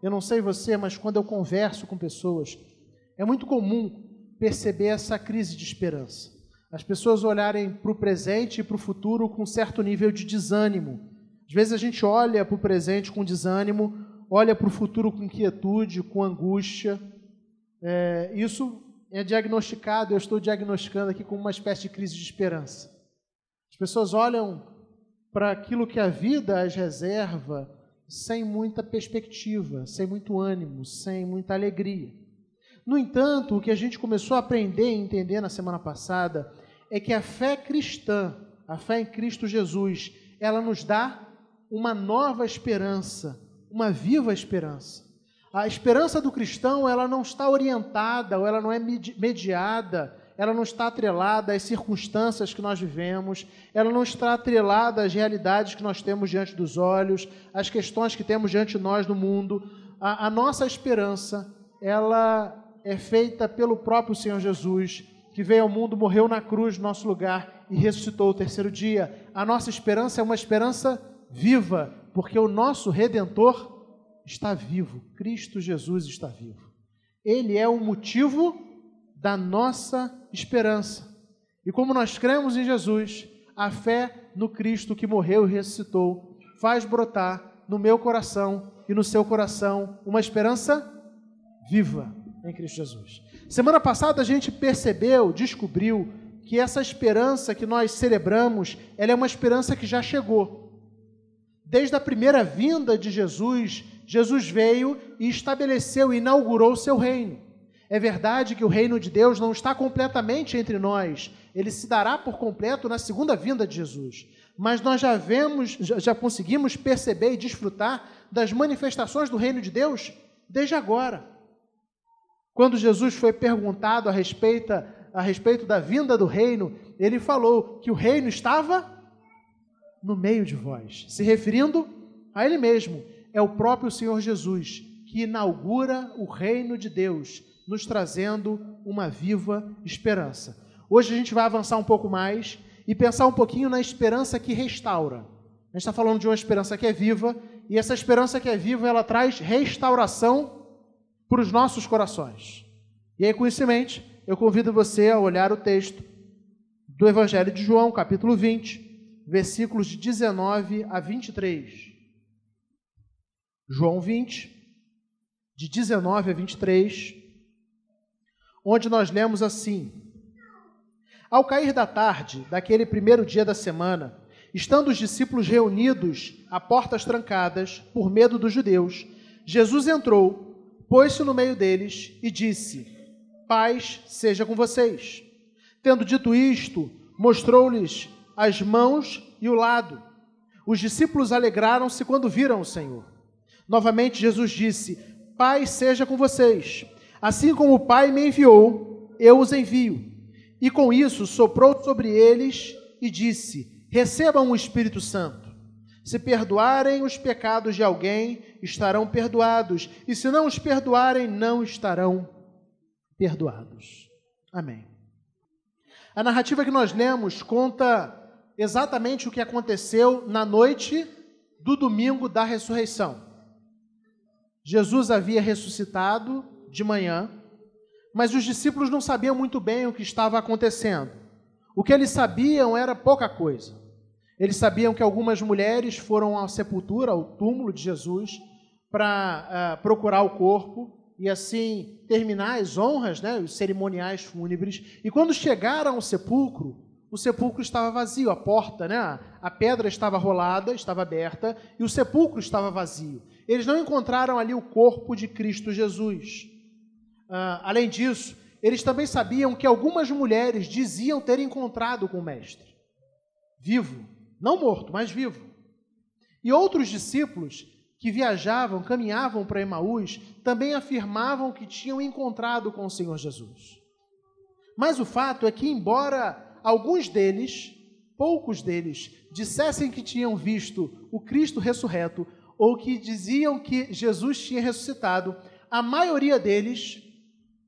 eu não sei você, mas quando eu converso com pessoas, é muito comum perceber essa crise de esperança. As pessoas olharem para o presente e para o futuro com um certo nível de desânimo. Às vezes a gente olha para o presente com desânimo, olha para o futuro com inquietude, com angústia. Isso é diagnosticado, eu estou diagnosticando aqui como uma espécie de crise de esperança. As pessoas olham para aquilo que a vida as reserva sem muita perspectiva, sem muito ânimo, sem muita alegria. No entanto, o que a gente começou a aprender e entender na semana passada é que a fé cristã, a fé em Cristo Jesus, ela nos dá uma nova esperança, uma viva esperança. A esperança do cristão, ela não está orientada, ou ela não é mediada, ela não está atrelada às circunstâncias que nós vivemos, ela não está atrelada às realidades que nós temos diante dos olhos, às questões que temos diante de nós no mundo. A nossa esperança, ela é feita pelo próprio Senhor Jesus, que veio ao mundo, morreu na cruz no nosso lugar e ressuscitou o terceiro dia. A nossa esperança é uma esperança viva, porque o nosso Redentor está vivo, Cristo Jesus está vivo. Ele é o motivo da nossa esperança. E como nós cremos em Jesus, a fé no Cristo que morreu e ressuscitou faz brotar no meu coração e no seu coração uma esperança viva em Cristo Jesus. Semana passada a gente descobriu que essa esperança que nós celebramos, ela é uma esperança que já chegou. Desde a primeira vinda de Jesus, Jesus veio e estabeleceu, inaugurou o seu reino. É verdade que o reino de Deus não está completamente entre nós, ele se dará por completo na segunda vinda de Jesus. Mas nós já conseguimos perceber e desfrutar das manifestações do reino de Deus desde agora. Quando Jesus foi perguntado a respeito da vinda do reino, ele falou que o reino estava no meio de vós, se referindo a ele mesmo. É o próprio Senhor Jesus que inaugura o reino de Deus, nos trazendo uma viva esperança. Hoje a gente vai avançar um pouco mais e pensar um pouquinho na esperança que restaura. A gente está falando de uma esperança que é viva, e essa esperança que é viva, ela traz restauração para os nossos corações. E aí, com isso em mente, eu convido você a olhar o texto do Evangelho de João, capítulo 20, versículos de 19 a 23. João 20, de 19 a 23, onde nós lemos assim: Ao cair da tarde, daquele primeiro dia da semana, estando os discípulos reunidos a portas trancadas, por medo dos judeus, Jesus entrou, pôs-se no meio deles e disse: Paz seja com vocês. Tendo dito isto, mostrou-lhes as mãos e o lado. Os discípulos alegraram-se quando viram o Senhor. Novamente Jesus disse: Paz seja com vocês. Assim como o Pai me enviou, eu os envio. E com isso soprou sobre eles e disse: Recebam o Espírito Santo. Se perdoarem os pecados de alguém, estarão perdoados. E se não os perdoarem, não estarão perdoados. Amém. A narrativa que nós lemos conta exatamente o que aconteceu na noite do domingo da ressurreição. Jesus havia ressuscitado de manhã, mas os discípulos não sabiam muito bem o que estava acontecendo. O que eles sabiam era pouca coisa. Eles sabiam que algumas mulheres foram à sepultura, ao túmulo de Jesus, para procurar o corpo e assim terminar as honras, os cerimoniais fúnebres. E quando chegaram ao sepulcro, o sepulcro estava vazio, a porta, a pedra estava rolada, estava aberta, e o sepulcro estava vazio. Eles não encontraram ali o corpo de Cristo Jesus. Além disso, eles também sabiam que algumas mulheres diziam ter encontrado com o Mestre, vivo, não morto, mas vivo. E outros discípulos que caminhavam para Emaús, também afirmavam que tinham encontrado com o Senhor Jesus. Mas o fato é que, embora alguns deles, poucos deles, dissessem que tinham visto o Cristo ressurreto, ou que diziam que Jesus tinha ressuscitado, a maioria deles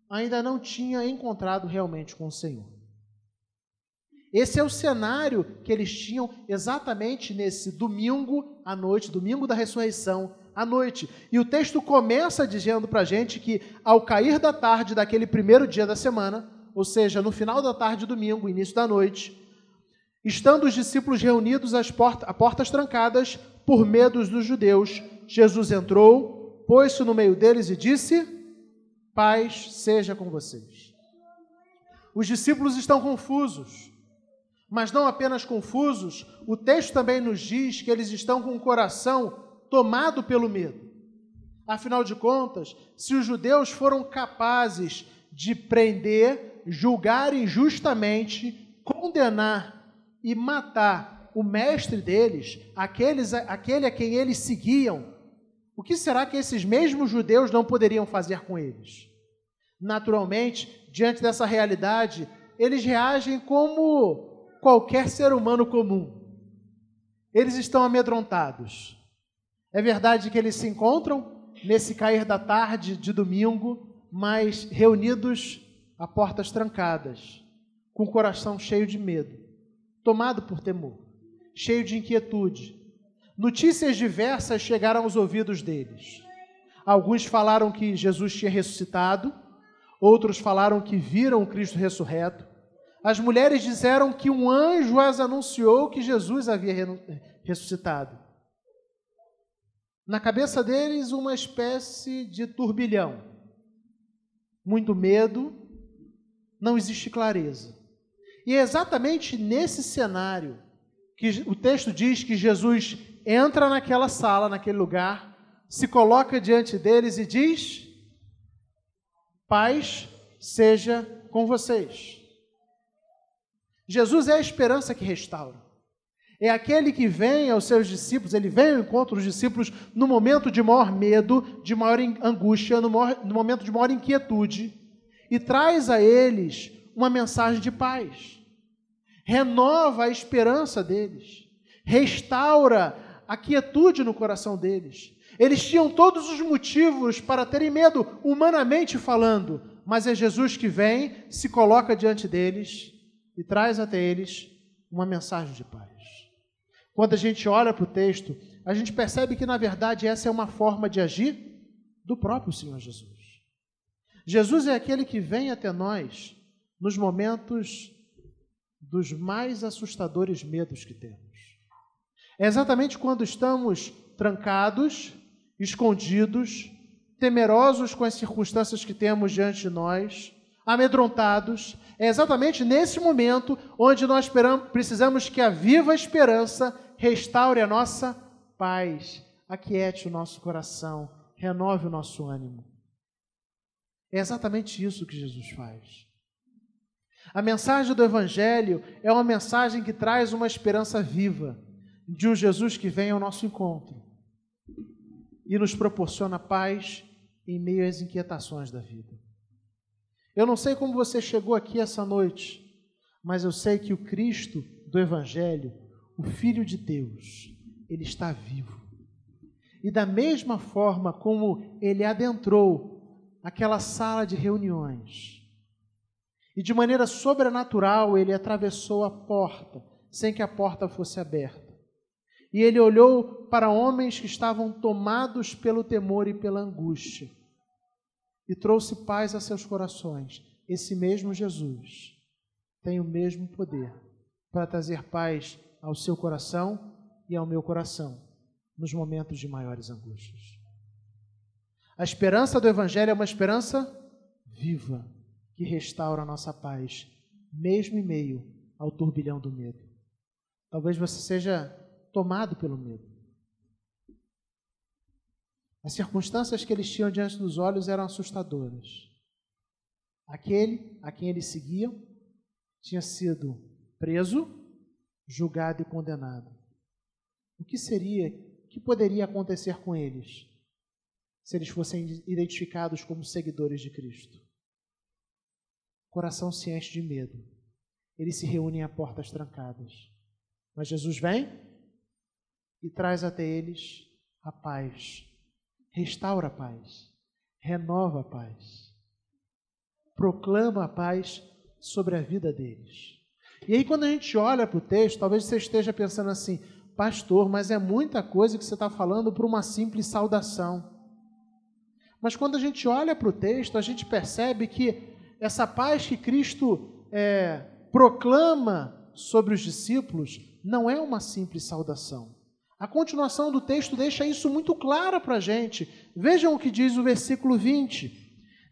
ainda não tinha encontrado realmente com o Senhor. Esse é o cenário que eles tinham exatamente nesse domingo à noite, domingo da ressurreição, à noite. E o texto começa dizendo para a gente que, ao cair da tarde daquele primeiro dia da semana, ou seja, no final da tarde de domingo, início da noite, estando os discípulos reunidos a portas trancadas por medo dos judeus, Jesus entrou, pôs-se no meio deles e disse: paz seja com vocês. Os discípulos estão confusos, mas não apenas confusos, o texto também nos diz que eles estão com o coração tomado pelo medo. Afinal de contas, se os judeus foram capazes de prender, julgar injustamente, condenar e matar o mestre deles, aquele a quem eles seguiam, o que será que esses mesmos judeus não poderiam fazer com eles? Naturalmente, diante dessa realidade, eles reagem como qualquer ser humano comum. Eles estão amedrontados. É verdade que eles se encontram nesse cair da tarde de domingo, mas reunidos a portas trancadas, com o coração cheio de medo, tomado por temor, cheio de inquietude. Notícias diversas chegaram aos ouvidos deles. Alguns falaram que Jesus tinha ressuscitado, outros falaram que viram o Cristo ressurreto. As mulheres disseram que um anjo as anunciou que Jesus havia ressuscitado. Na cabeça deles, uma espécie de turbilhão. Muito medo, não existe clareza. E é exatamente nesse cenário que o texto diz que Jesus entra naquela sala, naquele lugar, se coloca diante deles e diz: paz seja com vocês. Jesus é a esperança que restaura. É aquele que vem aos seus discípulos, ele vem ao encontro dos discípulos no momento de maior medo, de maior angústia, no momento de maior inquietude, e traz a eles uma mensagem de paz. Renova a esperança deles, restaura a quietude no coração deles. Eles tinham todos os motivos para terem medo, humanamente falando, mas é Jesus que vem, se coloca diante deles e traz até eles uma mensagem de paz. Quando a gente olha para o texto, a gente percebe que, na verdade, essa é uma forma de agir do próprio Senhor Jesus. Jesus é aquele que vem até nós nos momentos dos mais assustadores medos que temos. É exatamente quando estamos trancados, escondidos, temerosos com as circunstâncias que temos diante de nós, amedrontados. É exatamente nesse momento onde nós precisamos que a viva esperança restaure a nossa paz, aquiete o nosso coração, renove o nosso ânimo. É exatamente isso que Jesus faz. A mensagem do Evangelho é uma mensagem que traz uma esperança viva de um Jesus que vem ao nosso encontro e nos proporciona paz em meio às inquietações da vida. Eu não sei como você chegou aqui essa noite, mas eu sei que o Cristo do Evangelho, o Filho de Deus, ele está vivo. E da mesma forma como ele adentrou aquela sala de reuniões, e de maneira sobrenatural ele atravessou a porta, sem que a porta fosse aberta. E ele olhou para homens que estavam tomados pelo temor e pela angústia, e trouxe paz a seus corações. Esse mesmo Jesus tem o mesmo poder para trazer paz ao seu coração e ao meu coração nos momentos de maiores angústias. A esperança do Evangelho é uma esperança viva que restaura a nossa paz, mesmo em meio ao turbilhão do medo. Talvez você seja tomado pelo medo. As circunstâncias que eles tinham diante dos olhos eram assustadoras. Aquele a quem eles seguiam tinha sido preso, julgado e condenado. O que poderia acontecer com eles se eles fossem identificados como seguidores de Cristo? O coração se enche de medo. Eles se reúnem a portas trancadas. Mas Jesus vem e traz até eles a paz. Restaura a paz, renova a paz, proclama a paz sobre a vida deles. E aí, quando a gente olha para o texto, talvez você esteja pensando assim: pastor, mas é muita coisa que você está falando para uma simples saudação. Mas quando a gente olha para o texto, a gente percebe que essa paz que Cristo proclama sobre os discípulos não é uma simples saudação. A continuação do texto deixa isso muito claro para a gente. Vejam o que diz o versículo 20.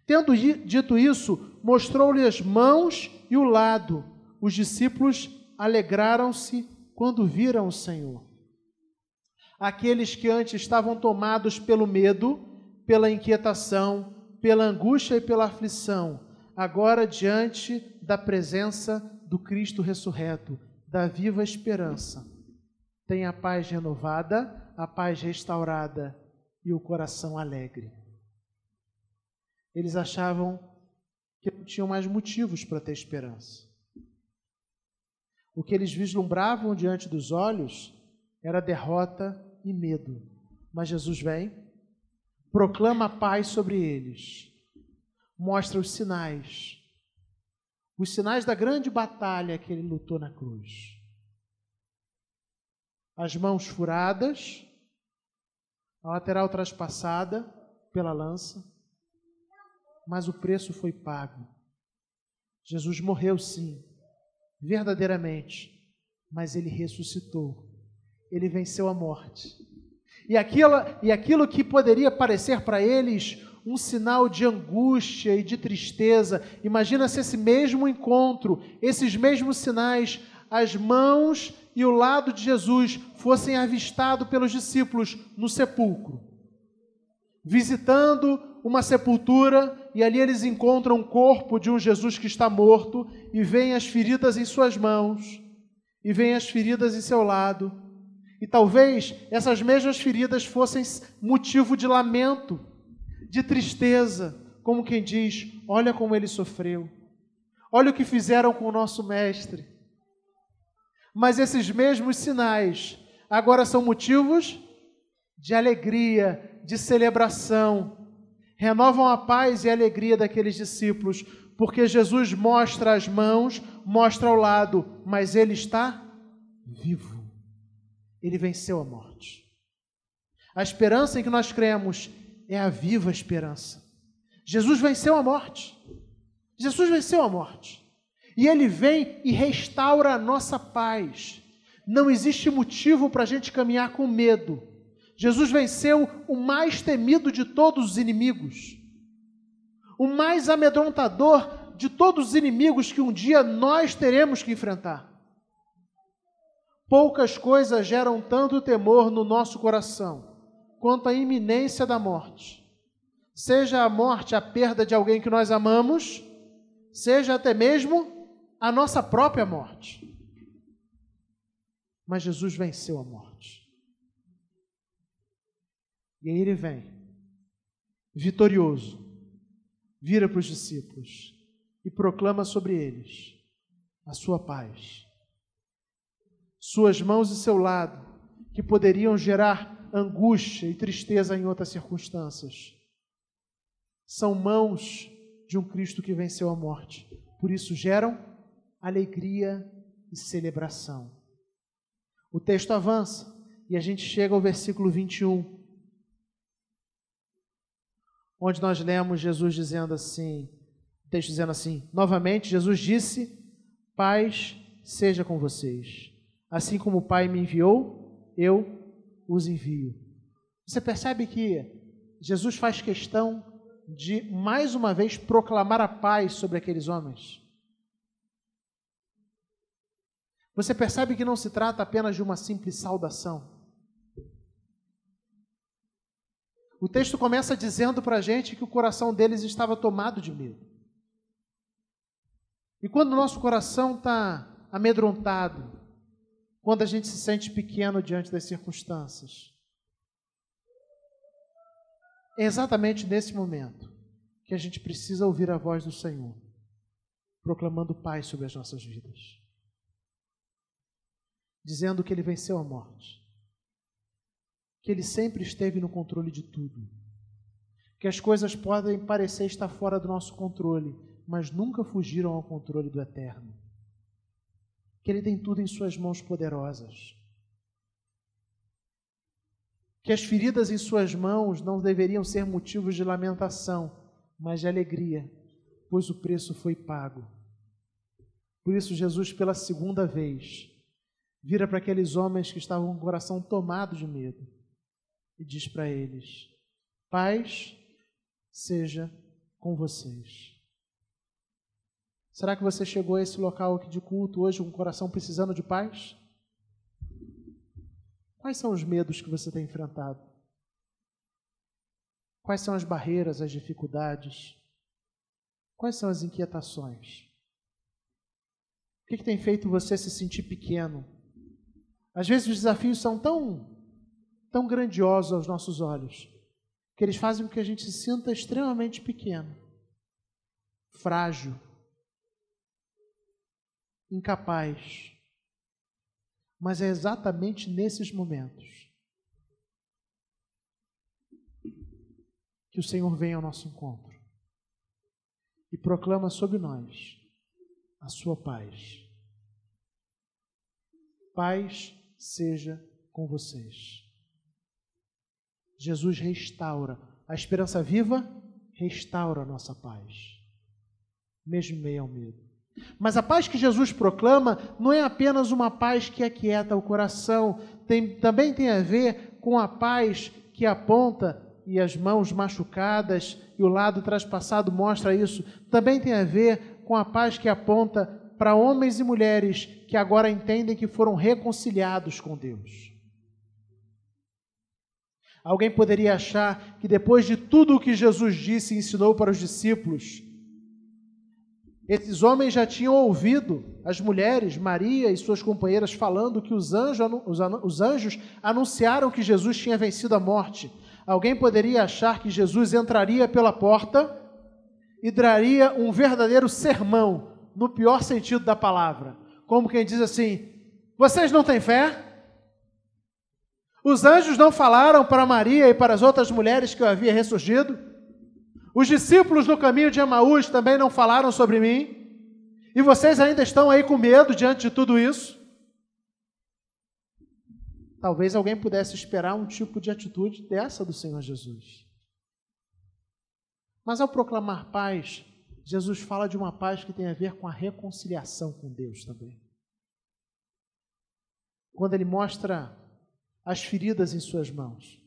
Tendo dito isso, mostrou-lhe as mãos e o lado. Os discípulos alegraram-se quando viram o Senhor. Aqueles que antes estavam tomados pelo medo, pela inquietação, pela angústia e pela aflição, agora diante da presença do Cristo ressurreto, da viva esperança, têm a paz renovada, a paz restaurada e o coração alegre. Eles achavam que não tinham mais motivos para ter esperança. O que eles vislumbravam diante dos olhos era derrota e medo. Mas Jesus vem, proclama a paz sobre eles, mostra os sinais da grande batalha que ele lutou na cruz. As mãos furadas, a lateral traspassada pela lança, mas o preço foi pago. Jesus morreu, sim, verdadeiramente, mas ele ressuscitou. Ele venceu a morte. E aquilo que poderia parecer para eles um sinal de angústia e de tristeza, imagina se esse mesmo encontro, esses mesmos sinais, as mãos e o lado de Jesus fossem avistados pelos discípulos no sepulcro, visitando uma sepultura, e ali eles encontram o corpo de um Jesus que está morto, e veem as feridas em suas mãos, e veem as feridas em seu lado, e talvez essas mesmas feridas fossem motivo de lamento, de tristeza, como quem diz, olha como ele sofreu, olha o que fizeram com o nosso mestre. Mas esses mesmos sinais agora são motivos de alegria, de celebração, renovam a paz e a alegria daqueles discípulos, porque Jesus mostra as mãos, mostra o lado, mas ele está vivo. Ele venceu a morte. A esperança em que nós cremos é a viva esperança. Jesus venceu a morte. Jesus venceu a morte. E ele vem e restaura a nossa paz. Não existe motivo para a gente caminhar com medo. Jesus venceu o mais temido de todos os inimigos, o mais amedrontador de todos os inimigos que um dia nós teremos que enfrentar. Poucas coisas geram tanto temor no nosso coração quanto a iminência da morte. Seja a morte a perda de alguém que nós amamos, seja até mesmo a nossa própria morte. Mas Jesus venceu a morte. E aí ele vem, vitorioso, vira para os discípulos e proclama sobre eles a sua paz. Suas mãos e seu lado, que poderiam gerar angústia e tristeza em outras circunstâncias, são mãos de um Cristo que venceu a morte. Por isso geram alegria e celebração. O texto avança e a gente chega ao versículo 21. Onde nós lemos Jesus dizendo assim, o texto dizendo assim, novamente Jesus disse, paz seja com vocês. Assim como o Pai me enviou, eu os envio. Você percebe que Jesus faz questão de, mais uma vez, proclamar a paz sobre aqueles homens? Você percebe que não se trata apenas de uma simples saudação? O texto começa dizendo para a gente que o coração deles estava tomado de medo. E quando o nosso coração está amedrontado, quando a gente se sente pequeno diante das circunstâncias, é exatamente nesse momento que a gente precisa ouvir a voz do Senhor, proclamando paz sobre as nossas vidas, dizendo que Ele venceu a morte, que Ele sempre esteve no controle de tudo, que as coisas podem parecer estar fora do nosso controle, mas nunca fugiram ao controle do Eterno, que Ele tem tudo em suas mãos poderosas, que as feridas em suas mãos não deveriam ser motivos de lamentação, mas de alegria, pois o preço foi pago. Por isso, Jesus, pela segunda vez, vira para aqueles homens que estavam com o coração tomado de medo e diz para eles: paz seja com vocês. Será que você chegou a esse local aqui de culto hoje com o coração precisando de paz? Quais são os medos que você tem enfrentado? Quais são as barreiras, as dificuldades? Quais são as inquietações? O que tem feito você se sentir pequeno? Às vezes os desafios são tão grandiosos aos nossos olhos, que eles fazem com que a gente se sinta extremamente pequeno, frágil, incapaz. Mas é exatamente nesses momentos que o Senhor vem ao nosso encontro e proclama sobre nós a sua paz. Paz seja com vocês. Jesus restaura. A esperança viva restaura a nossa paz, mesmo em meio ao medo. Mas a paz que Jesus proclama não é apenas uma paz que aquieta o coração, também tem a ver com a paz que aponta, e as mãos machucadas e o lado traspassado mostra isso, também tem a ver com a paz que aponta para homens e mulheres que agora entendem que foram reconciliados com Deus. Alguém poderia achar que depois de tudo o que Jesus disse e ensinou para os discípulos, esses homens já tinham ouvido as mulheres, Maria e suas companheiras, falando que os anjos anunciaram que Jesus tinha vencido a morte. Alguém poderia achar que Jesus entraria pela porta e daria um verdadeiro sermão, no pior sentido da palavra. Como quem diz assim: vocês não têm fé? Os anjos não falaram para Maria e para as outras mulheres que eu havia ressurgido? Os discípulos no caminho de Emaús também não falaram sobre mim? E vocês ainda estão aí com medo diante de tudo isso? Talvez alguém pudesse esperar um tipo de atitude dessa do Senhor Jesus. Mas ao proclamar paz, Jesus fala de uma paz que tem a ver com a reconciliação com Deus também. Quando ele mostra as feridas em suas mãos,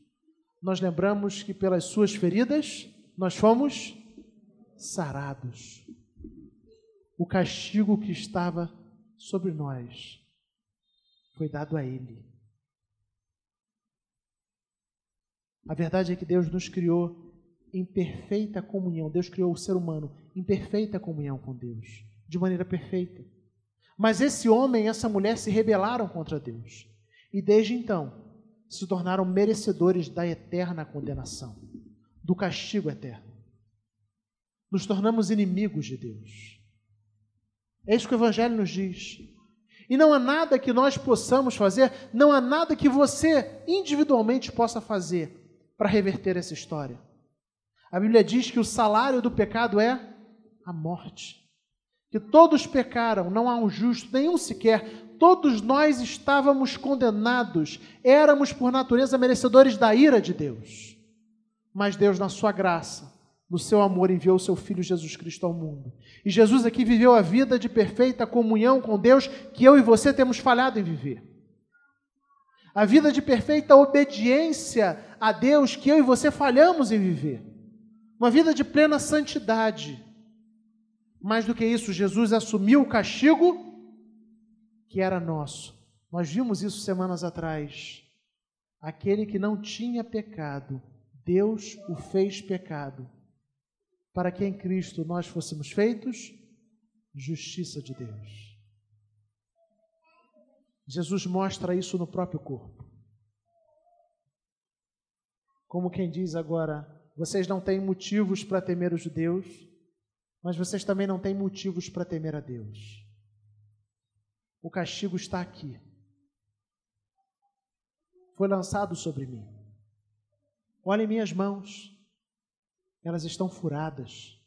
nós lembramos que pelas suas feridas nós fomos sarados. O castigo que estava sobre nós foi dado a Ele. A verdade é que Deus nos criou em perfeita comunhão. Deus criou o ser humano em perfeita comunhão com Deus, de maneira perfeita. Mas esse homem e essa mulher se rebelaram contra Deus. E desde então, se tornaram merecedores da eterna condenação, do castigo eterno. Nos tornamos inimigos de Deus. É isso que o Evangelho nos diz. E não há nada que nós possamos fazer, não há nada que você individualmente possa fazer para reverter essa história. A Bíblia diz que o salário do pecado é a morte. Que todos pecaram, não há um justo, nenhum sequer. Todos nós estávamos condenados, éramos por natureza merecedores da ira de Deus. Mas Deus, na sua graça, no seu amor, enviou o seu Filho Jesus Cristo ao mundo. E Jesus aqui viveu a vida de perfeita comunhão com Deus que eu e você temos falhado em viver. A vida de perfeita obediência a Deus que eu e você falhamos em viver. Uma vida de plena santidade. Mais do que isso, Jesus assumiu o castigo que era nosso. Nós vimos isso semanas atrás. Aquele que não tinha pecado, Deus o fez pecado, para que em Cristo nós fôssemos feitos justiça de Deus. Jesus mostra isso no próprio corpo. Como quem diz agora, vocês não têm motivos para temer os judeus, mas vocês também não têm motivos para temer a Deus. O castigo está aqui. Foi lançado sobre mim. Olhem minhas mãos, elas estão furadas.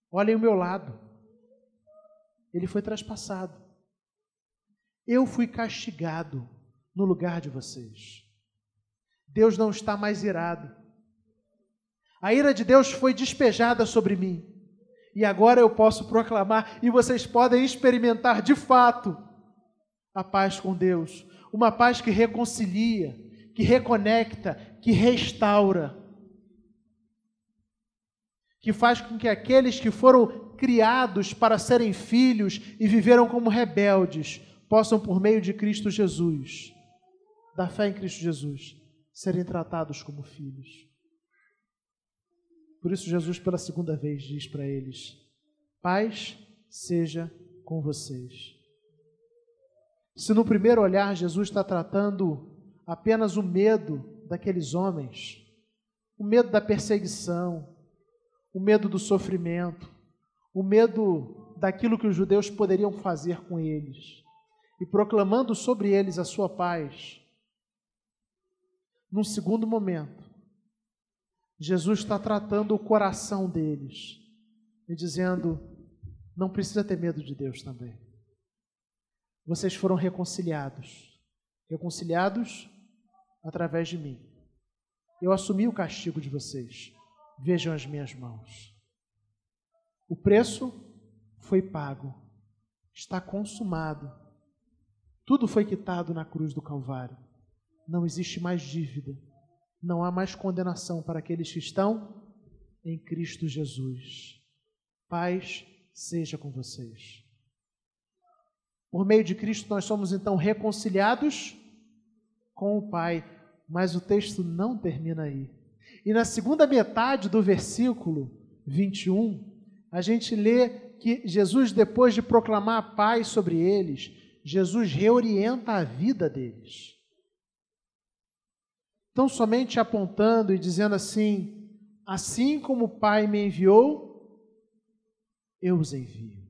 Olhem o meu lado, ele foi traspassado. Eu fui castigado no lugar de vocês. Deus não está mais irado. A ira de Deus foi despejada sobre mim. E agora eu posso proclamar, e vocês podem experimentar de fato a paz com Deus. Uma paz que reconcilia, que reconecta, que restaura. Que faz com que aqueles que foram criados para serem filhos e viveram como rebeldes, possam, por meio de Cristo Jesus, da fé em Cristo Jesus, serem tratados como filhos. Por isso Jesus, pela segunda vez, diz para eles: paz seja com vocês. Se no primeiro olhar Jesus está tratando apenas o medo daqueles homens, o medo da perseguição, o medo do sofrimento, o medo daquilo que os judeus poderiam fazer com eles, e proclamando sobre eles a sua paz, num segundo momento, Jesus está tratando o coração deles e dizendo: não precisa ter medo de Deus também. Vocês foram reconciliados através de mim. Eu assumi o castigo de vocês. Vejam as minhas mãos. O preço foi pago, está consumado. Tudo foi quitado na cruz do Calvário. Não existe mais dívida. Não há mais condenação para aqueles que estão em Cristo Jesus. Paz seja com vocês. Por meio de Cristo nós somos então reconciliados com o Pai, mas o texto não termina aí. E na segunda metade do versículo 21, a gente lê que Jesus, depois de proclamar a paz sobre eles, Jesus reorienta a vida deles. Então, somente apontando e dizendo assim: assim como o Pai me enviou, eu os envio.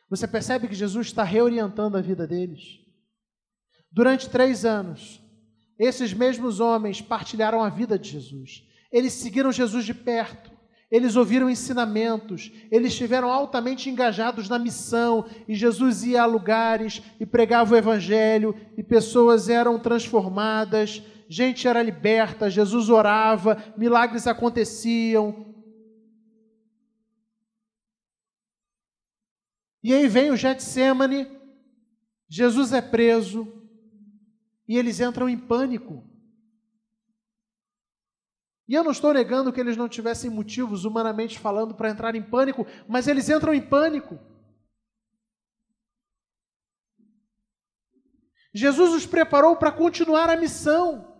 Você percebe que Jesus está reorientando a vida deles? Durante 3 anos, esses mesmos homens partilharam a vida de Jesus. Eles seguiram Jesus de perto. Eles ouviram ensinamentos, eles estiveram altamente engajados na missão, e Jesus ia a lugares e pregava o Evangelho, e pessoas eram transformadas, gente era liberta, Jesus orava, milagres aconteciam. E aí vem o Getsêmani, Jesus é preso, e eles entram em pânico. E eu não estou negando que eles não tivessem motivos, humanamente falando, para entrar em pânico, mas eles entram em pânico. Jesus os preparou para continuar a missão,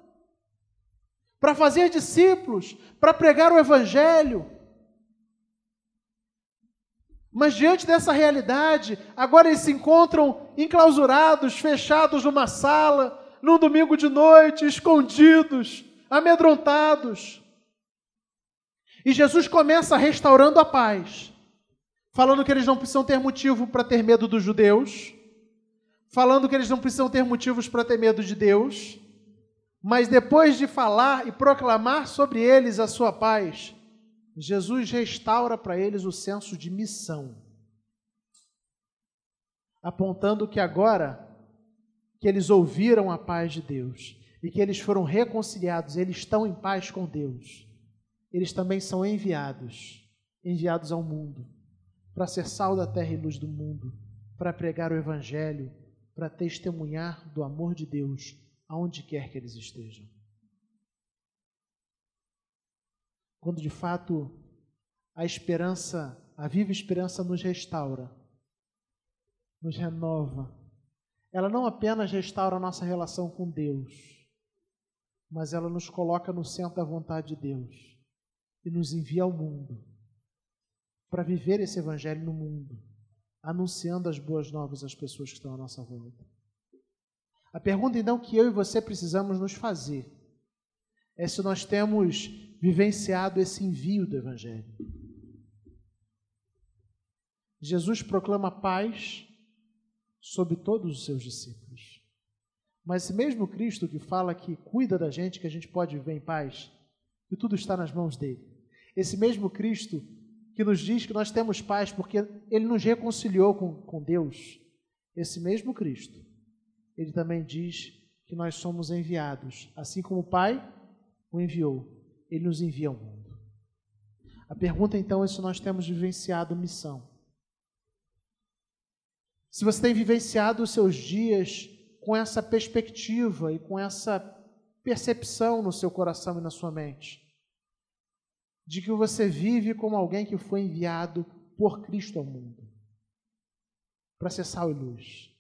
para fazer discípulos, para pregar o Evangelho. Mas diante dessa realidade, agora eles se encontram enclausurados, fechados numa sala, num domingo de noite, escondidos, amedrontados. E Jesus começa restaurando a paz, falando que eles não precisam ter motivo para ter medo dos judeus, falando que eles não precisam ter motivos para ter medo de Deus, mas depois de falar e proclamar sobre eles a sua paz, Jesus restaura para eles o senso de missão, apontando que agora que eles ouviram a paz de Deus e que eles foram reconciliados, eles estão em paz com Deus, eles também são enviados ao mundo, para ser sal da terra e luz do mundo, para pregar o Evangelho, para testemunhar do amor de Deus aonde quer que eles estejam. Quando de fato a esperança, a viva esperança nos restaura, nos renova, ela não apenas restaura a nossa relação com Deus, mas ela nos coloca no centro da vontade de Deus e nos envia ao mundo para viver esse Evangelho no mundo, anunciando as boas novas às pessoas que estão à nossa volta. A pergunta então que eu e você precisamos nos fazer é se nós temos vivenciado esse envio do Evangelho. Jesus proclama paz sobre todos os seus discípulos. Mas esse mesmo Cristo que fala que cuida da gente, que a gente pode viver em paz, e tudo está nas mãos dele. Esse mesmo Cristo que nos diz que nós temos paz porque ele nos reconciliou com Deus. Esse mesmo Cristo, ele também diz que nós somos enviados. Assim como o Pai o enviou, Ele nos envia ao mundo. A pergunta então é se nós temos vivenciado missão. Se você tem vivenciado os seus dias com essa perspectiva e com essa percepção no seu coração e na sua mente, de que você vive como alguém que foi enviado por Cristo ao mundo, para ser sal e luz,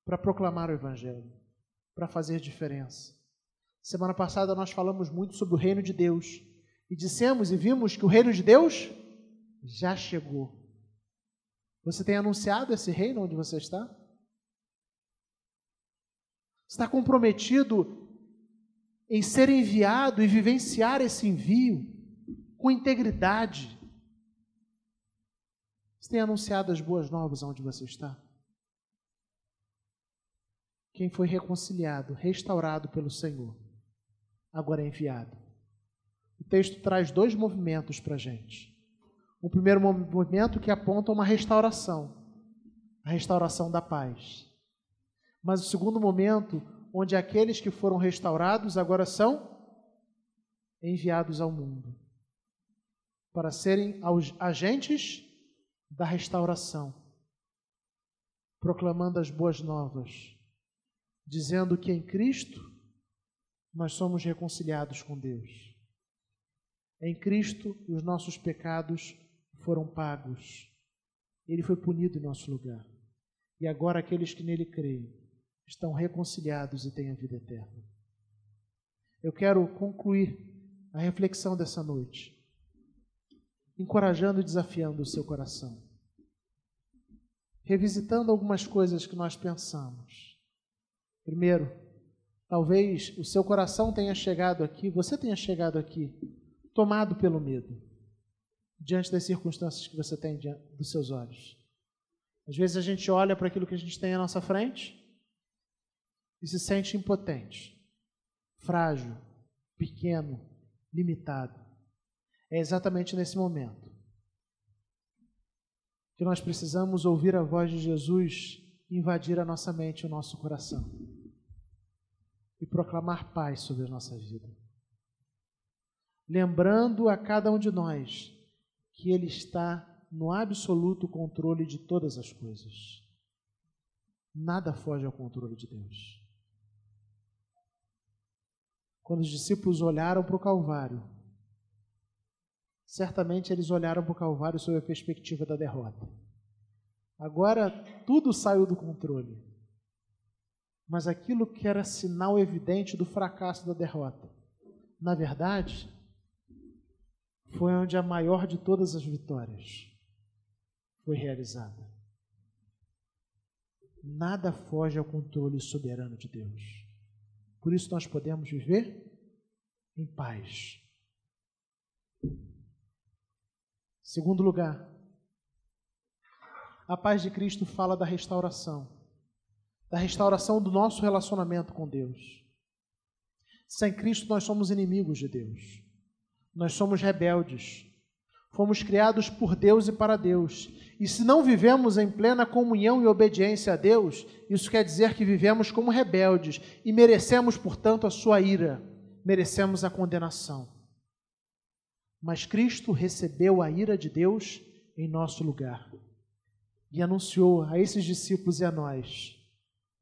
para proclamar o Evangelho, para fazer diferença. Semana passada nós falamos muito sobre o reino de Deus e dissemos e vimos que o reino de Deus já chegou. Você tem anunciado esse reino onde você está? Está comprometido em ser enviado e vivenciar esse envio com integridade? Você tem anunciado as boas novas onde você está? Quem foi reconciliado, restaurado pelo Senhor, agora é enviado. O texto traz 2 movimentos para a gente. O primeiro movimento que aponta uma restauração, a restauração da paz. Mas o segundo momento, onde aqueles que foram restaurados agora são enviados ao mundo, para serem agentes da restauração, proclamando as boas novas, dizendo que em Cristo nós somos reconciliados com Deus. Em Cristo os nossos pecados foram pagos. Ele foi punido em nosso lugar. E agora aqueles que nele creem estão reconciliados e têm a vida eterna. Eu quero concluir a reflexão dessa noite, encorajando e desafiando o seu coração, revisitando algumas coisas que nós pensamos. Primeiro, talvez o seu coração tenha chegado aqui, você tenha chegado aqui, tomado pelo medo, diante das circunstâncias que você tem diante dos seus olhos. Às vezes a gente olha para aquilo que a gente tem à nossa frente e se sente impotente, frágil, pequeno, limitado. É exatamente nesse momento que nós precisamos ouvir a voz de Jesus invadir a nossa mente e o nosso coração e proclamar paz sobre a nossa vida. Lembrando a cada um de nós que Ele está no absoluto controle de todas as coisas. Nada foge ao controle de Deus. Quando os discípulos olharam para o Calvário, certamente eles olharam para o Calvário sob a perspectiva da derrota. Agora tudo saiu do controle. Mas aquilo que era sinal evidente do fracasso da derrota, na verdade, foi onde a maior de todas as vitórias foi realizada. Nada foge ao controle soberano de Deus. Por isso nós podemos viver em paz. Segundo lugar, a paz de Cristo fala da restauração do nosso relacionamento com Deus. Sem Cristo nós somos inimigos de Deus. Nós somos rebeldes. Fomos criados por Deus e para Deus. E se não vivemos em plena comunhão e obediência a Deus, isso quer dizer que vivemos como rebeldes e merecemos, portanto, a sua ira. Merecemos a condenação. Mas Cristo recebeu a ira de Deus em nosso lugar. E anunciou a esses discípulos e a nós: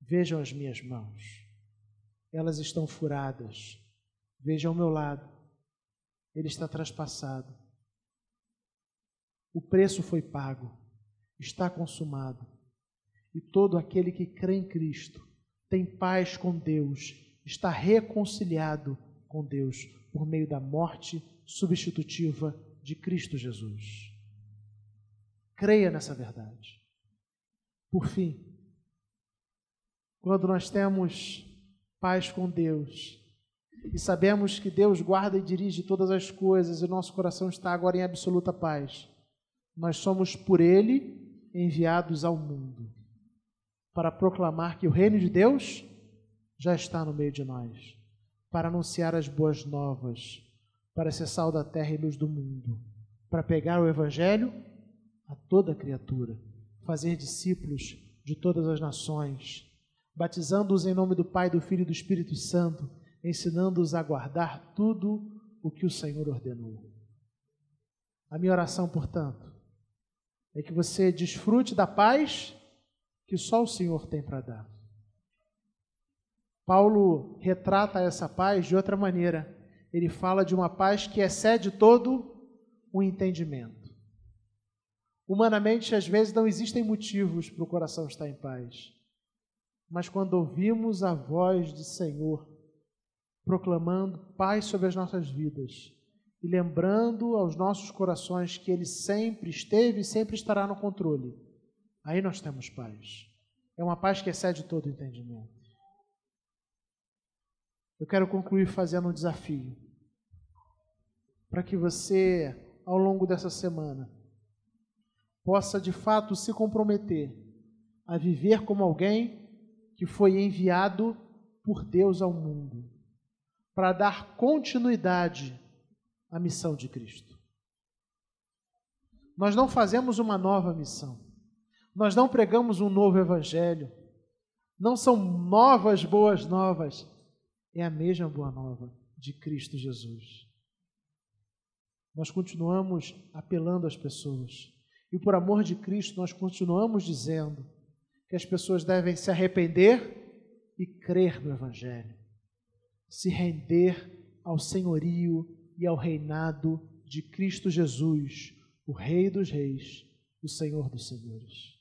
vejam as minhas mãos. Elas estão furadas. Vejam ao meu lado. Ele está traspassado. O preço foi pago. Está consumado. E todo aquele que crê em Cristo tem paz com Deus, está reconciliado com Deus por meio da morte substitutiva de Cristo Jesus. Creia nessa verdade. Por fim, quando nós temos paz com Deus e sabemos que Deus guarda e dirige todas as coisas e nosso coração está agora em absoluta paz, nós somos por Ele enviados ao mundo para proclamar que o reino de Deus já está no meio de nós, para anunciar as boas novas, para ser sal da terra e luz do mundo, para pegar o Evangelho a toda criatura, fazer discípulos de todas as nações, batizando-os em nome do Pai, do Filho e do Espírito Santo, ensinando-os a guardar tudo o que o Senhor ordenou. A minha oração, portanto, é que você desfrute da paz que só o Senhor tem para dar. Paulo retrata essa paz de outra maneira. Ele fala de uma paz que excede todo o entendimento. Humanamente, às vezes, não existem motivos para o coração estar em paz. Mas quando ouvimos a voz do Senhor proclamando paz sobre as nossas vidas e lembrando aos nossos corações que Ele sempre esteve e sempre estará no controle, aí nós temos paz. É uma paz que excede todo o entendimento. Eu quero concluir fazendo um desafio para que você, ao longo dessa semana, possa de fato se comprometer a viver como alguém que foi enviado por Deus ao mundo para dar continuidade à missão de Cristo. Nós não fazemos uma nova missão. Nós não pregamos um novo evangelho. Não são novas boas novas. É a mesma boa nova de Cristo Jesus. Nós continuamos apelando às pessoas. E por amor de Cristo, nós continuamos dizendo que as pessoas devem se arrepender e crer no evangelho. Se render ao senhorio e ao reinado de Cristo Jesus, o Rei dos Reis, o Senhor dos Senhores.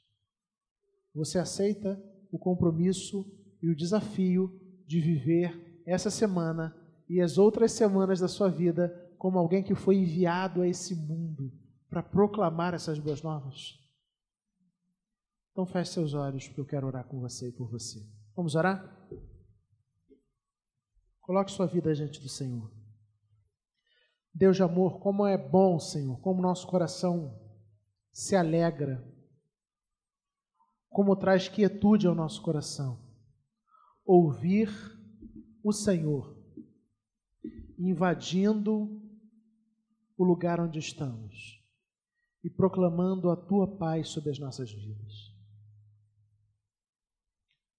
Você aceita o compromisso e o desafio de viver essa semana e as outras semanas da sua vida como alguém que foi enviado a esse mundo para proclamar essas boas novas? Então feche seus olhos, porque eu quero orar com você e por você. Vamos orar? Coloque sua vida diante do Senhor. Deus de amor, como é bom, Senhor, como nosso coração se alegra, como traz quietude ao nosso coração. Ouvir o Senhor invadindo o lugar onde estamos e proclamando a Tua paz sobre as nossas vidas.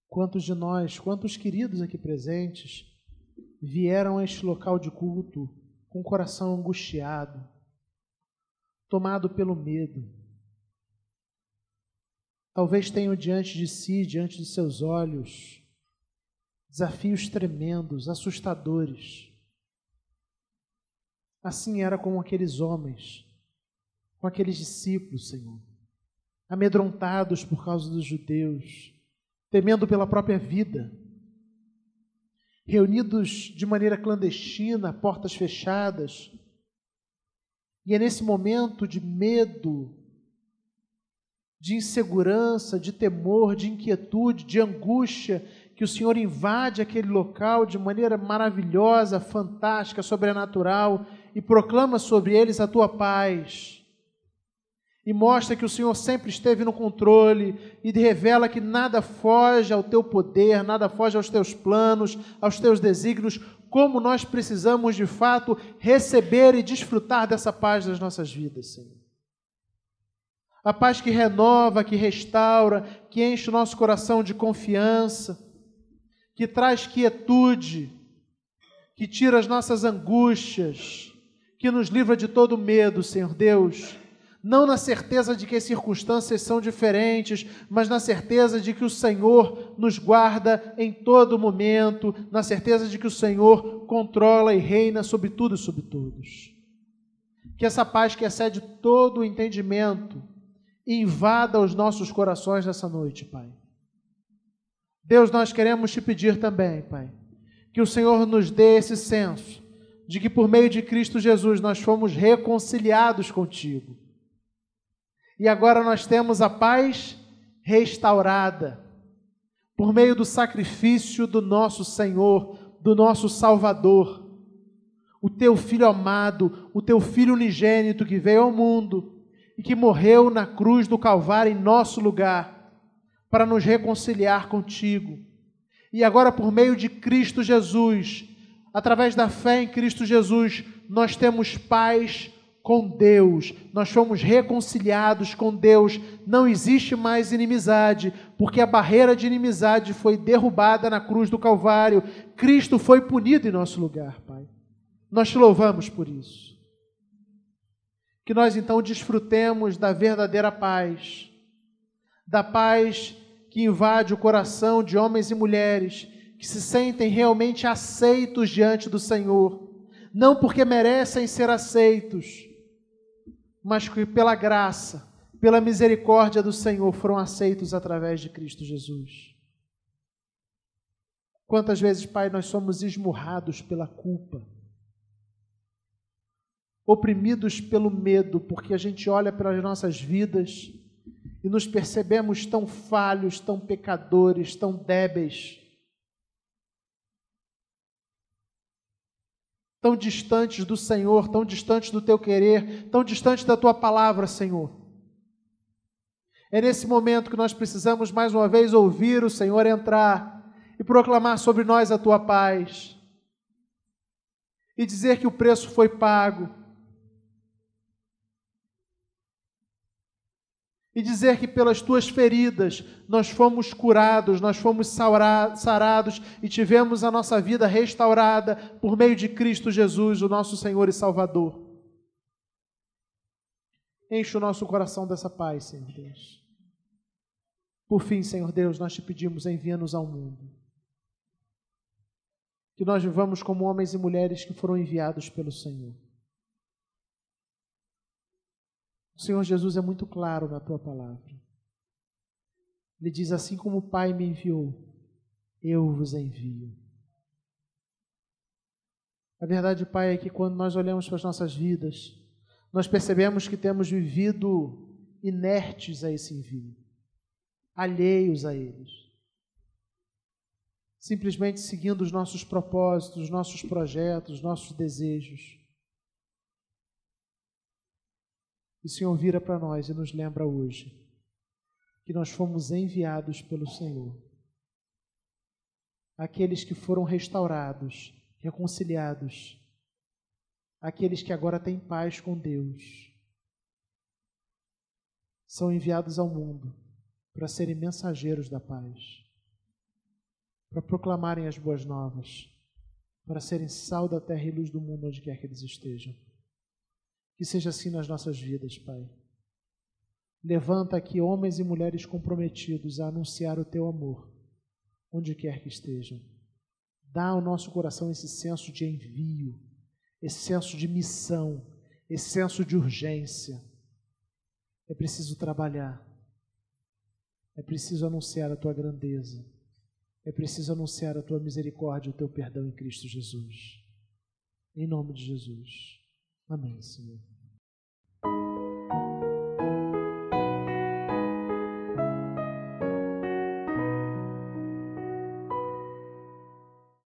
Quantos de nós, quantos queridos aqui presentes vieram a este local de culto com o coração angustiado, tomado pelo medo. Talvez tenham diante de si, diante de seus olhos, desafios tremendos, assustadores. Assim era com aqueles homens, com aqueles discípulos, Senhor, amedrontados por causa dos judeus, temendo pela própria vida, reunidos de maneira clandestina, portas fechadas. E é nesse momento de medo, de insegurança, de temor, de inquietude, de angústia, que o Senhor invade aquele local de maneira maravilhosa, fantástica, sobrenatural, e proclama sobre eles a Tua paz. E mostra que o Senhor sempre esteve no controle e revela que nada foge ao Teu poder, nada foge aos Teus planos, aos Teus desígnios, como nós precisamos de fato receber e desfrutar dessa paz das nossas vidas, Senhor. A paz que renova, que restaura, que enche o nosso coração de confiança, que traz quietude, que tira as nossas angústias, que nos livra de todo medo, Senhor Deus. Não na certeza de que as circunstâncias são diferentes, mas na certeza de que o Senhor nos guarda em todo momento, na certeza de que o Senhor controla e reina sobre tudo e sobre todos. Que essa paz que excede todo o entendimento invada os nossos corações nessa noite, Pai. Deus, nós queremos Te pedir também, Pai, que o Senhor nos dê esse senso de que por meio de Cristo Jesus nós fomos reconciliados contigo. E agora nós temos a paz restaurada por meio do sacrifício do nosso Senhor, do nosso Salvador, o Teu Filho amado, o Teu Filho unigênito que veio ao mundo e que morreu na cruz do Calvário em nosso lugar para nos reconciliar contigo. E agora por meio de Cristo Jesus, através da fé em Cristo Jesus, nós temos paz com Deus, nós fomos reconciliados com Deus, não existe mais inimizade, porque a barreira de inimizade foi derrubada na cruz do Calvário, Cristo foi punido em nosso lugar, Pai. Nós te louvamos por isso. Que nós então desfrutemos da verdadeira paz, da paz que invade o coração de homens e mulheres que se sentem realmente aceitos diante do Senhor, não porque merecem ser aceitos, mas que pela graça, pela misericórdia do Senhor foram aceitos através de Cristo Jesus. Quantas vezes, Pai, nós somos esmurrados pela culpa, oprimidos pelo medo, porque a gente olha pelas nossas vidas e nos percebemos tão falhos, tão pecadores, tão débeis, tão distantes do Senhor, tão distantes do Teu querer, tão distantes da Tua palavra, Senhor. É nesse momento que nós precisamos mais uma vez ouvir o Senhor entrar e proclamar sobre nós a Tua paz e dizer que o preço foi pago e dizer que pelas Tuas feridas nós fomos curados, nós fomos sarados e tivemos a nossa vida restaurada por meio de Cristo Jesus, o nosso Senhor e Salvador. Enche o nosso coração dessa paz, Senhor Deus. Por fim, Senhor Deus, nós te pedimos, envia-nos ao mundo. Que nós vivamos como homens e mulheres que foram enviados pelo Senhor. O Senhor Jesus é muito claro na Tua palavra. Ele diz, assim como o Pai me enviou, eu vos envio. A verdade, Pai, é que quando nós olhamos para as nossas vidas, nós percebemos que temos vivido inertes a esse envio, alheios a eles, simplesmente seguindo os nossos propósitos, os nossos projetos, os nossos desejos. E o Senhor vira para nós e nos lembra hoje que nós fomos enviados pelo Senhor. Aqueles que foram restaurados, reconciliados, aqueles que agora têm paz com Deus, são enviados ao mundo para serem mensageiros da paz, para proclamarem as boas novas, para serem sal da terra e luz do mundo onde quer que eles estejam. Que seja assim nas nossas vidas, Pai. Levanta aqui homens e mulheres comprometidos a anunciar o Teu amor, onde quer que estejam. Dá ao nosso coração esse senso de envio, esse senso de missão, esse senso de urgência. É preciso trabalhar, é preciso anunciar a Tua grandeza, é preciso anunciar a Tua misericórdia e o Teu perdão em Cristo Jesus. Em nome de Jesus. Amém, Senhor.